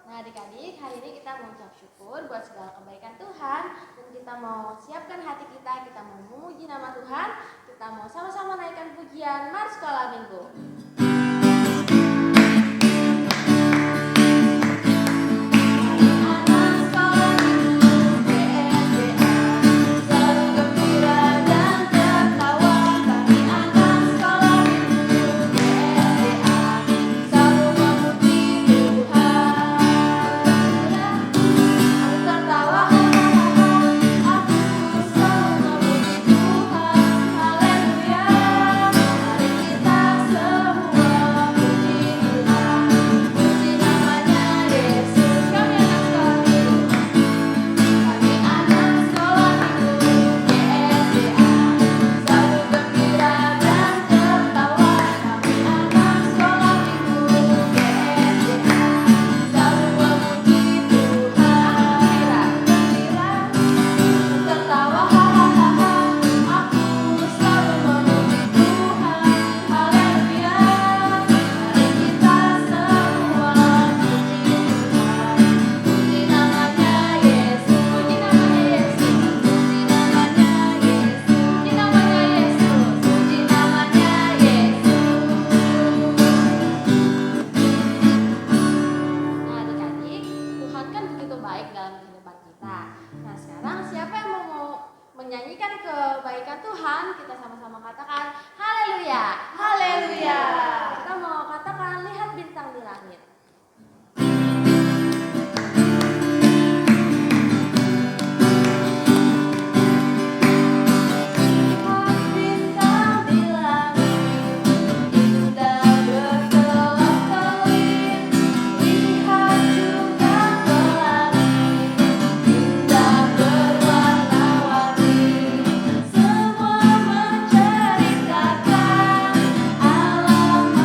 Nah adik-adik, hari ini kita mau ucap syukur buat segala kebaikan Tuhan. Dan kita mau siapkan hati kita mau memuji nama Tuhan. Kita mau sama-sama naikkan pujian Mars Sekolah Minggu. Menyanyikan kebaikan Tuhan, kita sama-sama katakan haleluya, haleluya. Kita mau katakan lihat bintang di langit. Semua menceritakan alam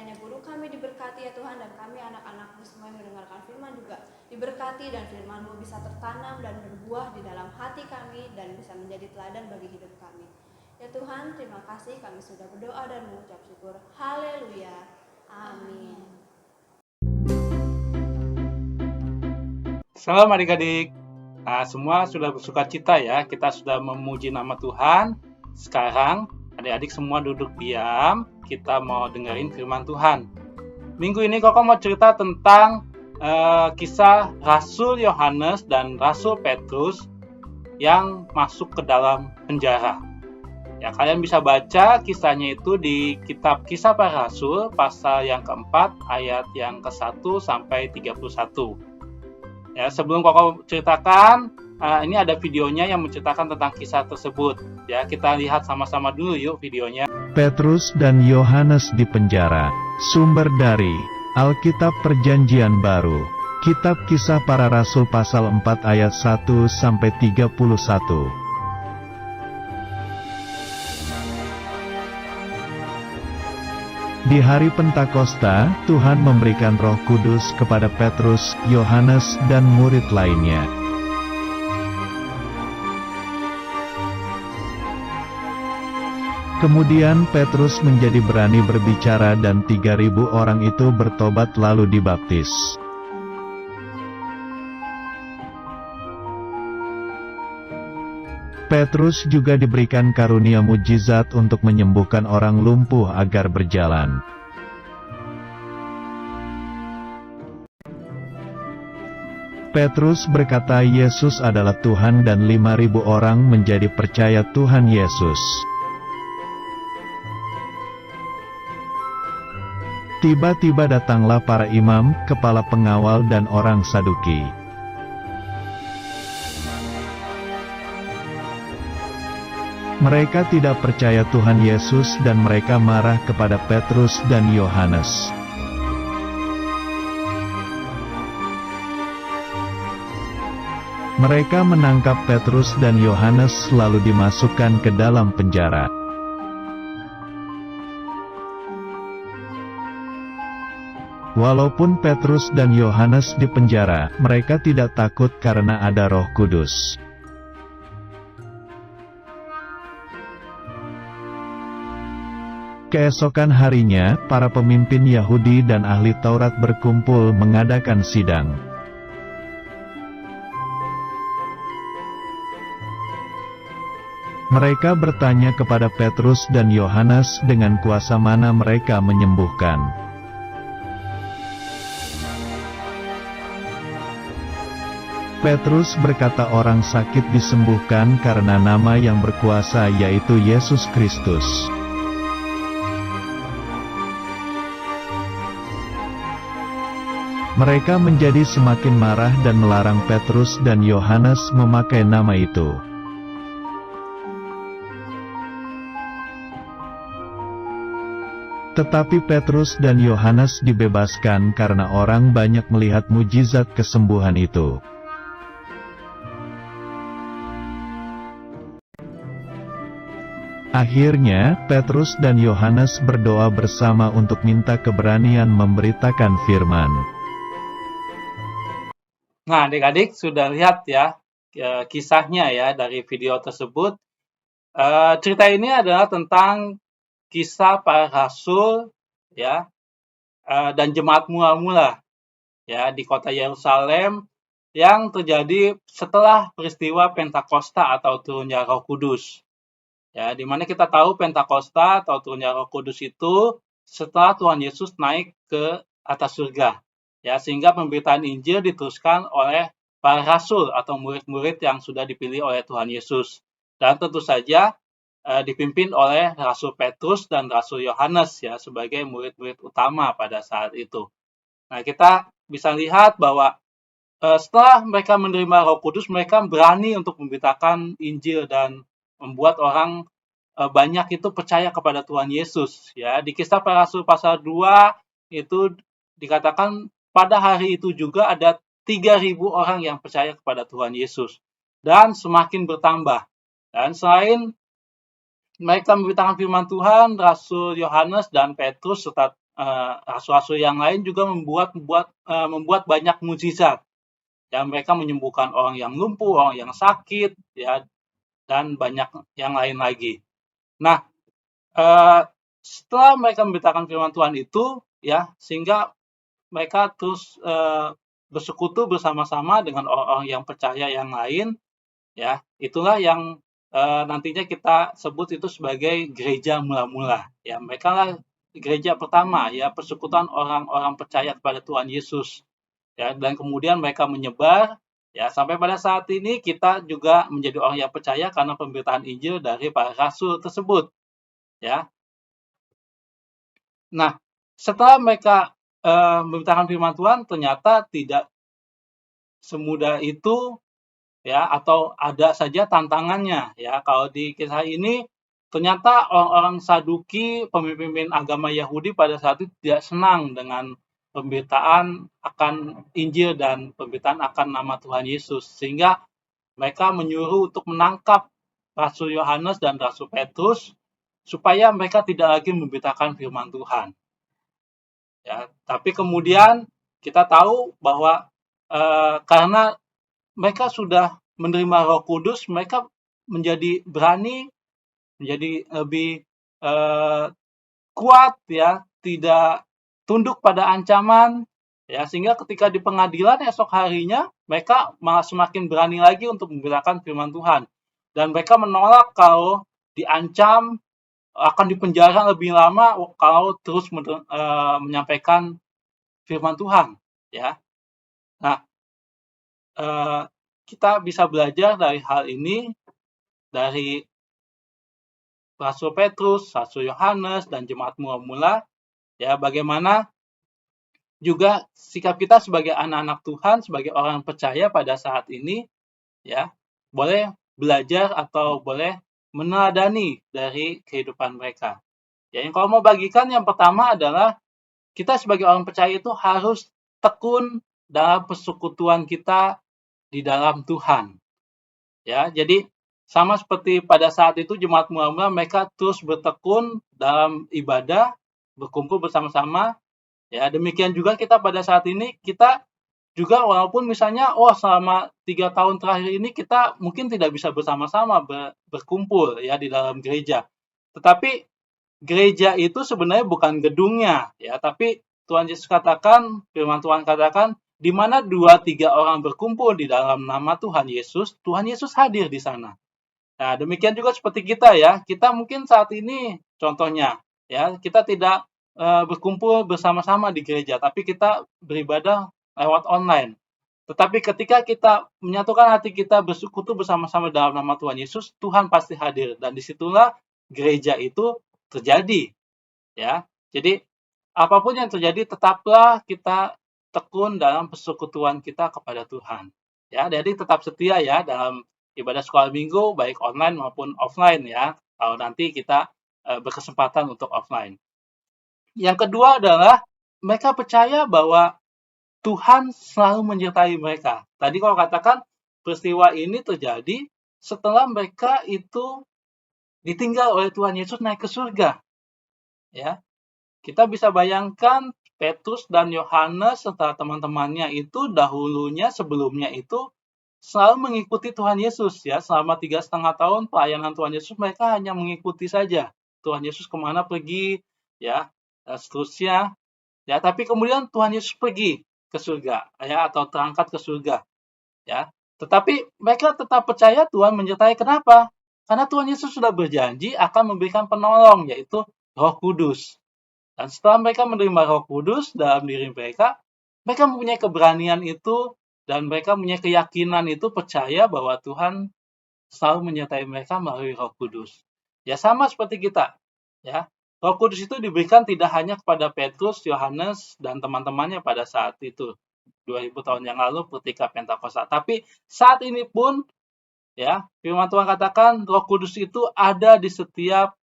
Kiranya guru kami diberkati ya Tuhan, dan kami anak-anak-Mu semua yang mendengarkan firman juga diberkati, dan firman-Mu bisa tertanam dan berbuah di dalam hati kami dan bisa menjadi teladan bagi hidup kami. Ya Tuhan, terima kasih, kami sudah berdoa dan mengucap syukur. Haleluya. Amin. Salam adik-adik. Nah, semua sudah bersuka cita ya, kita sudah memuji nama Tuhan. Sekarang adik-adik semua duduk diam, kita mau dengerin firman Tuhan. Minggu ini Koko mau cerita tentang kisah Rasul Yohanes dan Rasul Petrus yang masuk ke dalam penjara. Ya, kalian bisa baca kisahnya itu di kitab Kisah Para Rasul pasal yang keempat ayat yang ke-1 sampai 31. Ya, sebelum Koko ceritakan, ini ada videonya yang menceritakan tentang kisah tersebut. Ya, kita lihat sama-sama dulu yuk videonya. Petrus dan Yohanes di penjara. Sumber dari Alkitab Perjanjian Baru. Kitab Kisah Para Rasul pasal 4 ayat 1 sampai 31. Di hari Pentakosta, Tuhan memberikan Roh Kudus kepada Petrus, Yohanes, dan murid lainnya. Kemudian Petrus menjadi berani berbicara dan 3.000 orang itu bertobat lalu dibaptis. Petrus juga diberikan karunia mujizat untuk menyembuhkan orang lumpuh agar berjalan. Petrus berkata Yesus adalah Tuhan dan 5.000 orang menjadi percaya Tuhan Yesus. Tiba-tiba datanglah para imam, kepala pengawal dan orang Saduki. Mereka tidak percaya Tuhan Yesus dan mereka marah kepada Petrus dan Yohanes. Mereka menangkap Petrus dan Yohanes lalu dimasukkan ke dalam penjara. Walaupun Petrus dan Yohanes di penjara, mereka tidak takut karena ada Roh Kudus. Keesokan harinya, para pemimpin Yahudi dan ahli Taurat berkumpul mengadakan sidang. Mereka bertanya kepada Petrus dan Yohanes dengan kuasa mana mereka menyembuhkan. Petrus berkata orang sakit disembuhkan karena nama yang berkuasa yaitu Yesus Kristus. Mereka menjadi semakin marah dan melarang Petrus dan Yohanes memakai nama itu. Tetapi Petrus dan Yohanes dibebaskan karena orang banyak melihat mujizat kesembuhan itu. Akhirnya, Petrus dan Yohanes berdoa bersama untuk minta keberanian memberitakan firman. Nah, adik-adik sudah lihat ya kisahnya ya dari video tersebut. Cerita ini adalah tentang kisah para rasul ya dan jemaat mula-mula ya di kota Yerusalem yang terjadi setelah peristiwa Pentakosta atau turunnya Roh Kudus. Ya, di mana kita tahu Pentakosta atau turunnya Roh Kudus itu setelah Tuhan Yesus naik ke atas surga. Ya, sehingga pemberitaan Injil diteruskan oleh para rasul atau murid-murid yang sudah dipilih oleh Tuhan Yesus. Dan tentu saja dipimpin oleh Rasul Petrus dan Rasul Yohanes ya sebagai murid-murid utama pada saat itu. Nah, kita bisa lihat bahwa setelah mereka menerima Roh Kudus, mereka berani untuk memberitakan Injil dan membuat orang banyak itu percaya kepada Tuhan Yesus. Ya, di Kisah Para Rasul pasal 2 itu dikatakan pada hari itu juga ada 3.000 orang yang percaya kepada Tuhan Yesus dan semakin bertambah. Dan selain mereka memberitakan firman Tuhan, Rasul Yohanes dan Petrus serta rasul-rasul yang lain juga membuat banyak mukjizat. Ya, mereka menyembuhkan orang yang lumpuh, orang yang sakit, ya, dan banyak yang lain lagi. Nah, setelah mereka memberitakan firman Tuhan itu, ya, sehingga mereka terus bersekutu bersama-sama dengan orang-orang yang percaya yang lain, ya, itulah yang nantinya kita sebut itu sebagai gereja mula-mula. Ya, mereka lah gereja pertama, ya, persekutuan orang-orang percaya kepada Tuhan Yesus. Ya, dan kemudian mereka menyebar, ya, sampai pada saat ini kita juga menjadi orang yang percaya karena pemberitaan Injil dari para rasul tersebut, ya. Nah, setelah mereka memberitakan firman Tuhan, ternyata tidak semudah itu, ya, atau ada saja tantangannya, ya. Kalau di kisah ini ternyata orang-orang Saduki, pemimpin agama Yahudi pada saat itu tidak senang dengan pemberitaan akan Injil dan pemberitaan akan nama Tuhan Yesus, sehingga mereka menyuruh untuk menangkap Rasul Yohanes dan Rasul Petrus supaya mereka tidak lagi memberitakan firman Tuhan. Ya, tapi kemudian kita tahu bahwa karena mereka sudah menerima Roh Kudus, mereka menjadi berani, menjadi lebih kuat, ya, tidak tunduk pada ancaman, ya, sehingga ketika di pengadilan esok harinya mereka malah semakin berani lagi untuk memberitakan firman Tuhan, dan mereka menolak kalau diancam akan dipenjara lebih lama kalau terus menyampaikan firman Tuhan, ya. Nah, kita bisa belajar dari hal ini dari Rasul Petrus, Rasul Yohanes, dan jemaat mula-mula, ya, bagaimana juga sikap kita sebagai anak-anak Tuhan, sebagai orang percaya pada saat ini, ya, boleh belajar atau boleh meneladani dari kehidupan mereka. Ya, yang kalau mau bagikan yang pertama adalah kita sebagai orang percaya itu harus tekun dalam persekutuan kita di dalam Tuhan. Ya, jadi sama seperti pada saat itu jemaat mula-mula, mereka terus bertekun dalam ibadah, berkumpul bersama-sama. Ya, demikian juga kita pada saat ini, kita juga walaupun misalnya, selama 3 tahun terakhir ini kita mungkin tidak bisa bersama-sama berkumpul, ya, di dalam gereja. Tetapi gereja itu sebenarnya bukan gedungnya, ya, tapi Tuhan Yesus katakan, firman Tuhan katakan, di mana 2-3 orang berkumpul di dalam nama Tuhan Yesus hadir di sana. Nah, demikian juga seperti kita, ya. Kita mungkin saat ini contohnya, ya, kita tidak berkumpul bersama-sama di gereja, tapi kita beribadah lewat online. Tetapi ketika kita menyatukan hati kita bersekutu bersama-sama dalam nama Tuhan Yesus, Tuhan pasti hadir, dan disitulah gereja itu terjadi, ya. Jadi apapun yang terjadi, tetaplah kita tekun dalam persekutuan kita kepada Tuhan. Ya, jadi tetap setia, ya, dalam ibadah sekolah minggu, baik online maupun offline, ya. Kalau nanti kita berkesempatan untuk offline. Yang kedua adalah mereka percaya bahwa Tuhan selalu menyertai mereka. Tadi kalau katakan peristiwa ini terjadi setelah mereka itu ditinggal oleh Tuhan Yesus naik ke surga. Ya, kita bisa bayangkan Petrus dan Yohanes serta teman-temannya itu dahulunya sebelumnya itu selalu mengikuti Tuhan Yesus, ya, selama 3,5 tahun pelayanan Tuhan Yesus mereka hanya mengikuti saja Tuhan Yesus kemana pergi, ya, dan seterusnya, ya. Tapi kemudian Tuhan Yesus pergi ke surga, ya, atau terangkat ke surga, ya. Tetapi mereka tetap percaya Tuhan menyertai. Kenapa? Karena Tuhan Yesus sudah berjanji akan memberikan penolong, yaitu Roh Kudus. Dan setelah mereka menerima Roh Kudus dalam diri mereka mempunyai keberanian itu, dan mereka punya keyakinan itu, percaya bahwa Tuhan selalu menyertai mereka melalui Roh Kudus. Ya, sama seperti kita, ya. Roh Kudus itu diberikan tidak hanya kepada Petrus, Yohanes, dan teman-temannya pada saat itu 2000 tahun yang lalu ketika Pentakosta, tapi saat ini pun, ya, firman Tuhan katakan Roh Kudus itu ada di setiap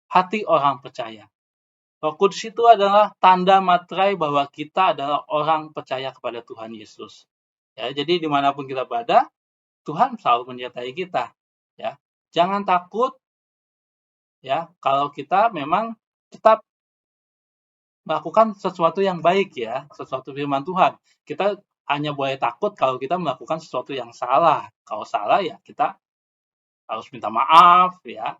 hati orang percaya. Roh Kudus itu adalah tanda materai bahwa kita adalah orang percaya kepada Tuhan Yesus. Ya, jadi dimanapun kita berada, Tuhan selalu menyertai kita. Ya, jangan takut, ya, kalau kita memang tetap melakukan sesuatu yang baik ya, sesuatu firman Tuhan. Kita hanya boleh takut kalau kita melakukan sesuatu yang salah. Kalau salah ya kita harus minta maaf ya.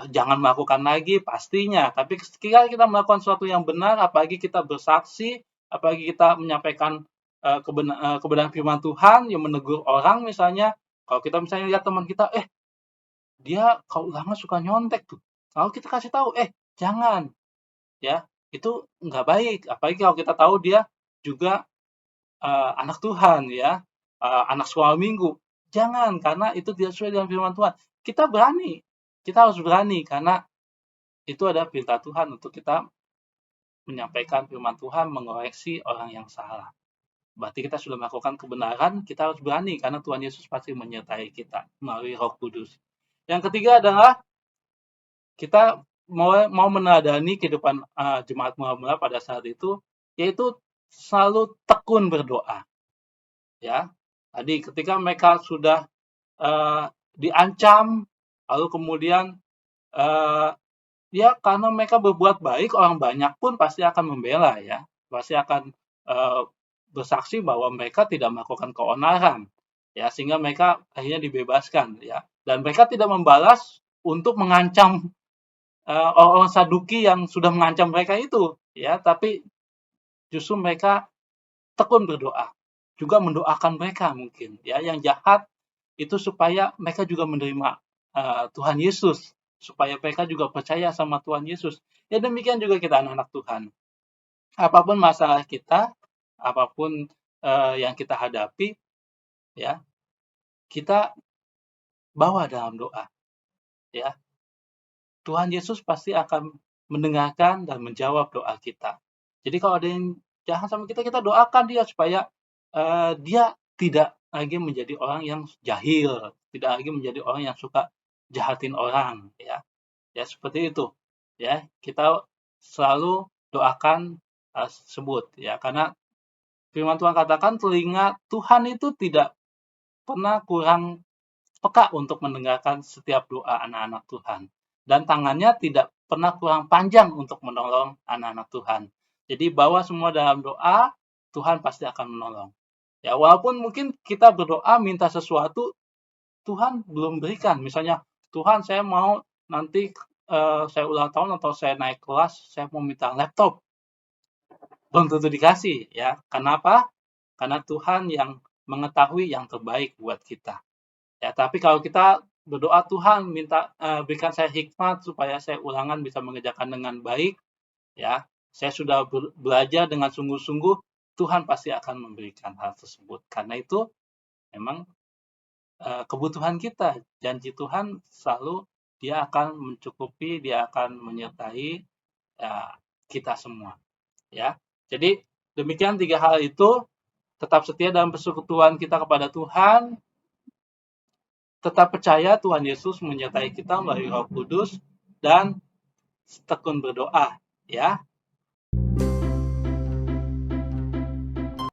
Jangan melakukan lagi pastinya. Tapi ketika kita melakukan sesuatu yang benar, apalagi kita bersaksi, apalagi kita menyampaikan kebenaran firman Tuhan yang menegur orang misalnya, kalau kita misalnya lihat teman kita, dia kalau lama suka nyontek tuh. Kalau kita kasih tahu, jangan, ya itu nggak baik. Apalagi kalau kita tahu dia juga anak Tuhan ya, anak sekolah minggu. Jangan, karena itu tidak sesuai dengan firman Tuhan. Kita harus berani karena itu adalah perintah Tuhan untuk kita menyampaikan firman Tuhan, mengoreksi orang yang salah. Berarti kita sudah melakukan kebenaran, kita harus berani karena Tuhan Yesus pasti menyertai kita melalui Roh Kudus. Yang ketiga adalah kita mau meneladani kehidupan jemaat mula-mula pada saat itu, yaitu selalu tekun berdoa. Ya, tadi ketika mereka sudah diancam, lalu kemudian ya karena mereka berbuat baik, orang banyak pun pasti akan membela ya, pasti akan bersaksi bahwa mereka tidak melakukan keonaran, ya sehingga mereka akhirnya dibebaskan ya, dan mereka tidak membalas untuk mengancam orang-orang Saduki yang sudah mengancam mereka itu, ya, tapi justru mereka tekun berdoa, juga mendoakan mereka mungkin, ya, yang jahat itu supaya mereka juga menerima Tuhan Yesus, supaya mereka juga percaya sama Tuhan Yesus. Ya demikian juga kita anak-anak Tuhan. Apapun masalah kita, apapun yang kita hadapi, ya, kita bawa dalam doa, ya. Tuhan Yesus pasti akan mendengarkan dan menjawab doa kita. Jadi kalau ada yang jahat sama kita, kita doakan dia supaya dia tidak lagi menjadi orang yang jahil, tidak lagi menjadi orang yang suka jahatin orang, ya. Ya seperti itu, ya. Kita selalu doakan tersebut, ya. Karena firman Tuhan katakan telinga Tuhan itu tidak pernah kurang peka untuk mendengarkan setiap doa anak-anak Tuhan. Dan tangannya tidak pernah kurang panjang untuk menolong anak-anak Tuhan. Jadi bawa semua dalam doa, Tuhan pasti akan menolong. Ya, walaupun mungkin kita berdoa minta sesuatu, Tuhan belum berikan. Misalnya, Tuhan saya mau nanti saya ulang tahun atau saya naik kelas, saya mau minta laptop. Belum tentu dikasih. Ya. Kenapa? Karena Tuhan yang mengetahui yang terbaik buat kita. Ya, tapi kalau kita berdoa, Tuhan minta berikan saya hikmat supaya saya ulangan bisa mengerjakan dengan baik, ya. Saya sudah belajar dengan sungguh-sungguh, Tuhan pasti akan memberikan hal tersebut. Karena itu memang kebutuhan kita, janji Tuhan selalu dia akan mencukupi, dia akan menyertai kita semua, ya. Jadi demikian 3 hal itu, tetap setia dalam persekutuan kita kepada Tuhan, tetap percaya Tuhan Yesus menyertai kita melalui Roh Kudus, dan tekun berdoa, ya.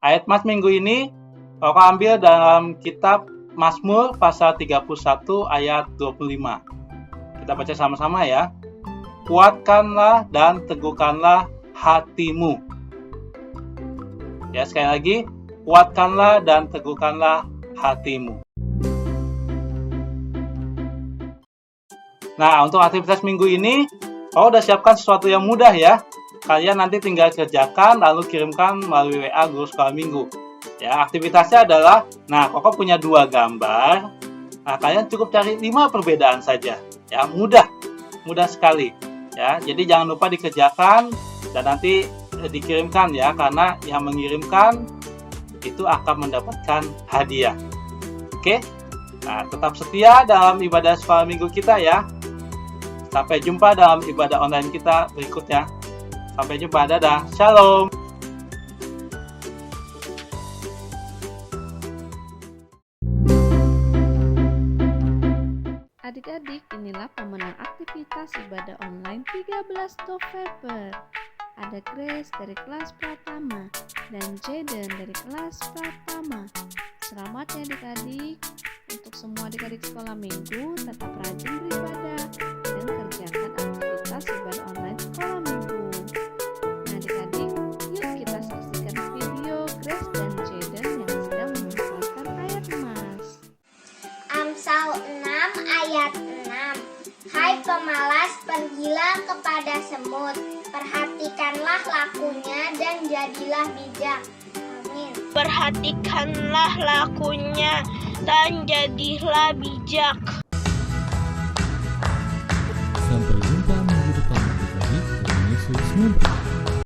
Ayat Mas minggu ini kau ambil dalam kitab Mazmur pasal 31 ayat 25. Kita baca sama-sama ya. Kuatkanlah dan teguhkanlah hatimu. Ya, sekali lagi, kuatkanlah dan teguhkanlah hatimu. Nah, untuk aktivitas minggu ini, kau udah siapkan sesuatu yang mudah ya. Kalian nanti tinggal kerjakan, lalu kirimkan melalui WA Guru Sekolah Minggu. Ya, aktivitasnya adalah, Koko punya 2 gambar. Nah, kalian cukup cari 5 perbedaan saja. Ya, mudah sekali. Ya, jadi jangan lupa dikerjakan dan nanti dikirimkan ya, karena yang mengirimkan itu akan mendapatkan hadiah. Oke? Nah, tetap setia dalam ibadah sekolah minggu kita ya. Sampai jumpa dalam ibadah online kita berikutnya. Sampai jumpa, dadah, shalom. Adik-adik, inilah pemenang aktivitas ibadah online 13 November. Ada Grace dari kelas Pratama dan Jaden dari kelas Pratama. Selamat ya adik-adik. Untuk semua adik-adik sekolah minggu, tetap rajin beribadah dan kerjakan aktivitas ibadah online sekolah minggu. Nah pada semut. Perhatikanlah lakunya dan jadilah bijak. Amin. Perhatikanlah lakunya dan jadilah bijak.